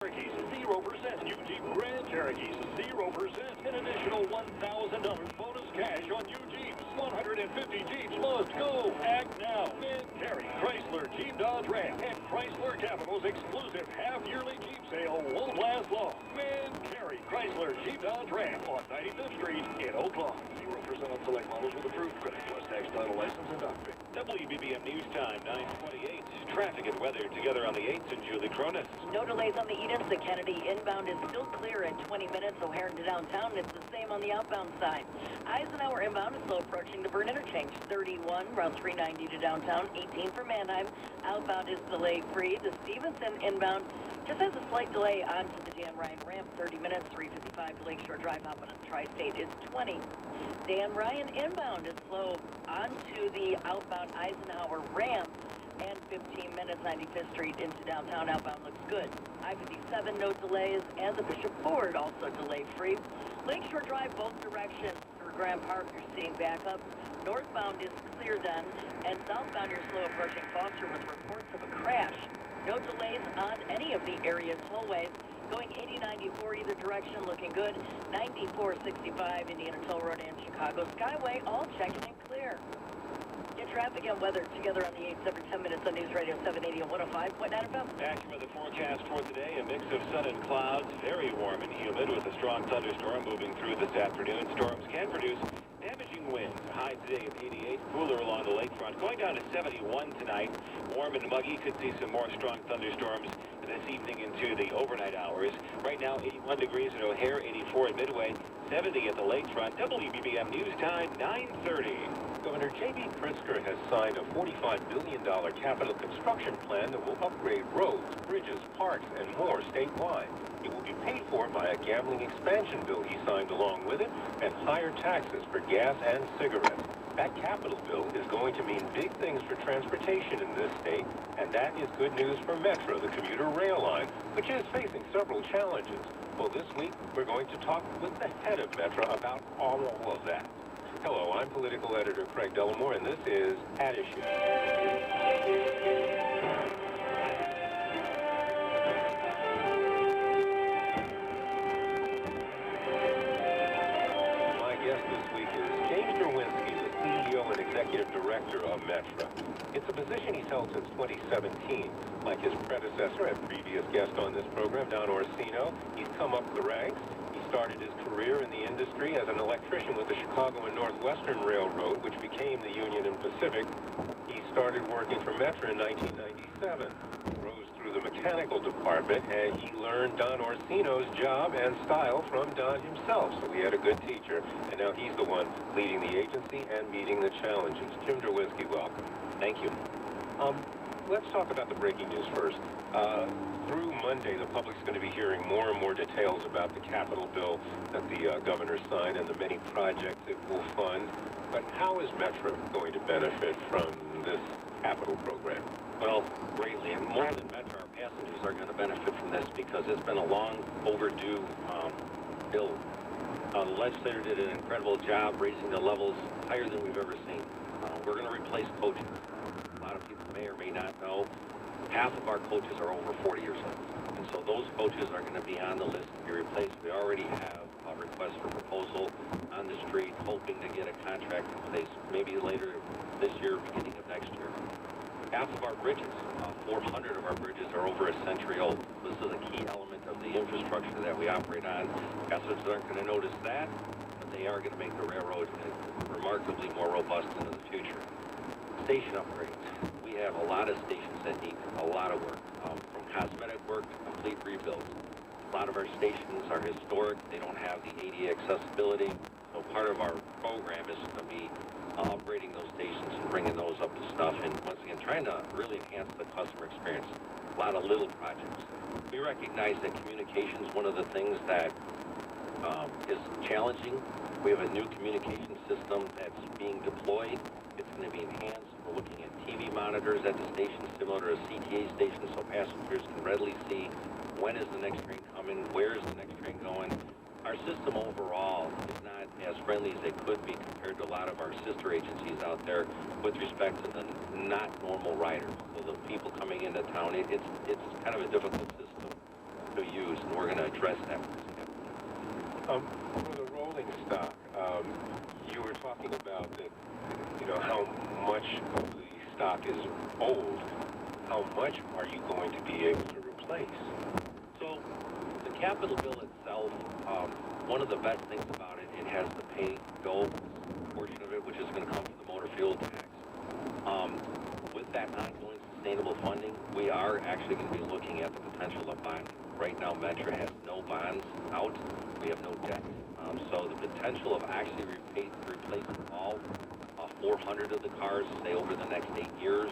Cherokees 0%. New Jeep Grand Cherokees 0%. An additional $1,000 bonus cash on new Jeeps. 150 Jeeps must go. Act now. And carry Chrysler, Jeep, Dodge, Ram, and Chrysler Capital's exclusive half-yearly Jeep sale won't last long. Man, carry Chrysler, Jeep, Dodge, Ram on 95th Street in Oak Lawn. 0% on select models with approved credit plus tax, title, license, and doctrine. WBBM News Time, 9:28. Traffic and weather together on the 8th and Julie Cronus. No delays on the Edens. The Kennedy inbound is still clear in 20 minutes. O'Hare to downtown. It's the same on the outbound side. Eisenhower inbound is slow approaching the Byrne interchange. 31, Route 390 to downtown. 18 for Mannheim. Outbound is delay free. The Stevenson inbound just has a slight delay onto the Dan Ryan ramp. 30 minutes. 355 to Lakeshore Drive up on the Tri-State is 20. Dan Ryan inbound is slow onto the outbound Eisenhower ramp. And 15 minutes, 95th Street into downtown. Outbound looks good. I-57, no delays, and the Bishop Ford also delay-free. Lakeshore Drive, both directions. Through Grand Park, you're seeing backup. Northbound is clear then, and southbound you're slow approaching Foster with reports of a crash. No delays on any of the area's tollways. Going 80-94 either direction, looking good. 94-65, Indiana Toll Road and Chicago Skyway, all checking in clear. Get traffic and weather together on the 8th every 10 minutes on News Radio 780 and 105.9 FM. AccuWeather forecast for today, a mix of sun and clouds, very warm and humid with a strong thunderstorm moving through this afternoon. Storms can produce damaging winds. High today of 88, cooler along the lakefront. Going down to 71 tonight. Warm and muggy, could see some more strong thunderstorms this evening into the overnight hours. Right now, 81 degrees at O'Hare, 84 at Midway, 70 at the lakefront. WBBM News Time, 9:30. Governor J.B. Pritzker has signed a $45 billion capital construction plan that will upgrade roads, bridges, parks, and more statewide. It will be paid for by a gambling expansion bill he signed along with it and higher taxes for gas and cigarettes. That capital bill is going to mean big things for transportation in this state, and that is good news for Metro, the commuter rail line, which is facing several challenges. Well, this week, we're going to talk with the head of Metro about all of that. Hello, I'm political editor Craig Dellamore, and this is At Issue. My guest this week is James Derwinski, the CEO and Executive Director of Metro. It's a position he's held since 2017. Like his predecessor and previous guest on this program, Don Orsino, he's come up the ranks. He started his career in the industry as an electrician with the Chicago and Northwestern Railroad, which became the Union and Pacific. He started working for Metro in 1997, rose through the mechanical department, and he learned Don Orsino's job and style from Don himself. So we had a good teacher, and now he's the one leading the agency and meeting the challenges. Jim Derwinski, welcome. Thank you. Let's talk about the breaking news first. Through Monday, the public's going to be hearing more and more details about the capital bill that the governor signed and the many projects it will fund. But how is Metro going to benefit from this capital program? Well, greatly, and more than Metro, our passengers are going to benefit from this because it's been a long overdue bill. The legislator did an incredible job raising the levels higher than we've ever seen. We're going to replace coaches. A lot of people may or may not know, half of our coaches are over 40 years old. And so those coaches are going to be on the list to be replaced. We already have a request for proposal on the street, hoping to get a contract in place maybe later this year, beginning of next year. Half of our bridges, 400 of our bridges are over a century old. This is a key element of the infrastructure that we operate on. Passengers aren't going to notice that, but they are going to make the railroad remarkably more robust into the future. Station upgrades. We have a lot of stations that need a lot of work, from cosmetic work to complete rebuilds. A lot of our stations are historic. They don't have the ADA accessibility. So part of our program is to be upgrading those stations and bringing those up to snuff. And once again, trying to really enhance the customer experience. A lot of little projects. We recognize that communication is one of the things that is challenging. We have a new communication system that's being deployed. It's going to be enhanced. We're looking at TV monitors at the station, similar to a CTA station, so passengers can readily see when is the next train coming, where is the next train going. Our system overall is not as friendly as it could be compared to a lot of our sister agencies out there with respect to the not normal riders. So the people coming into town, it's kind of a difficult system to we're going to address that. For the rolling stock, you were talking about that, you know, how much of the stock is old. How much are you going to be able to replace? So the capital bill itself, one of the best things about it, it has the pay-go portion of it, which is going to come from the motor fuel tax. With that ongoing sustainable funding, we are actually going to be looking at the potential of bonding. Right now, Metra has no bonds out. We have no debt. So the potential of actually replacing all 400 of the cars, say, over the next 8 years,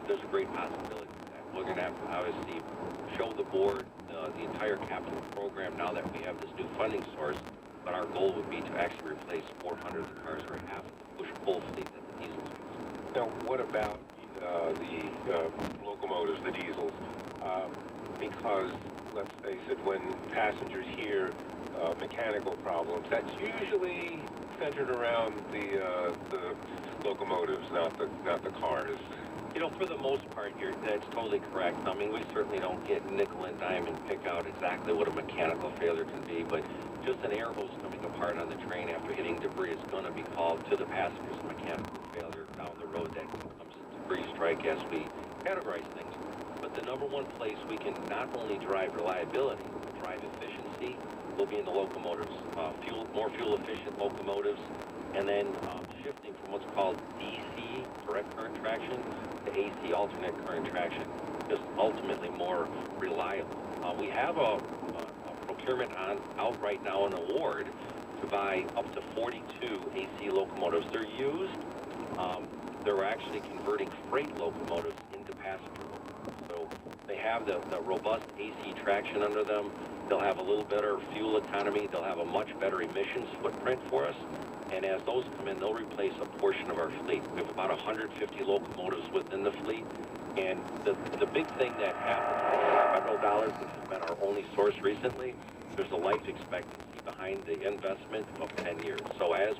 there's a great possibility of that. We're going to have to obviously show the board the entire capital program now that we have this new funding source, but our goal would be to actually replace 400 of the cars, or half of the push-pull fleet that the diesels use. Now, what about the locomotives, the diesels? Because, let's face it, when passengers hear mechanical problems, that's usually centered around the locomotives, not the cars. You know, for the most part, that's totally correct. I mean, we certainly don't get nickel and dime and pick out exactly what a mechanical failure can be, but just an air hose coming apart on the train after hitting debris is going to be called to the passengers mechanical failure down the road. That comes to debris strike as we categorize things. But the number one place we can not only drive reliability, but drive efficiency, will be in the locomotives. More fuel-efficient locomotives, and then shifting from what's called DC, direct current traction, to AC, alternate current traction, just ultimately more reliable. We have a procurement out right now, an award, to buy up to 42 AC locomotives. They're used. They're actually converting freight locomotives into passenger locomotives. So they have the robust AC traction under them. They'll have a little better fuel economy. They'll have a much better emissions footprint for us. And as those come in, they'll replace a portion of our fleet. We have about 150 locomotives within the fleet. And the big thing that happened, federal dollars, which has been our only source recently, there's a life expectancy behind the investment of 10 years. So as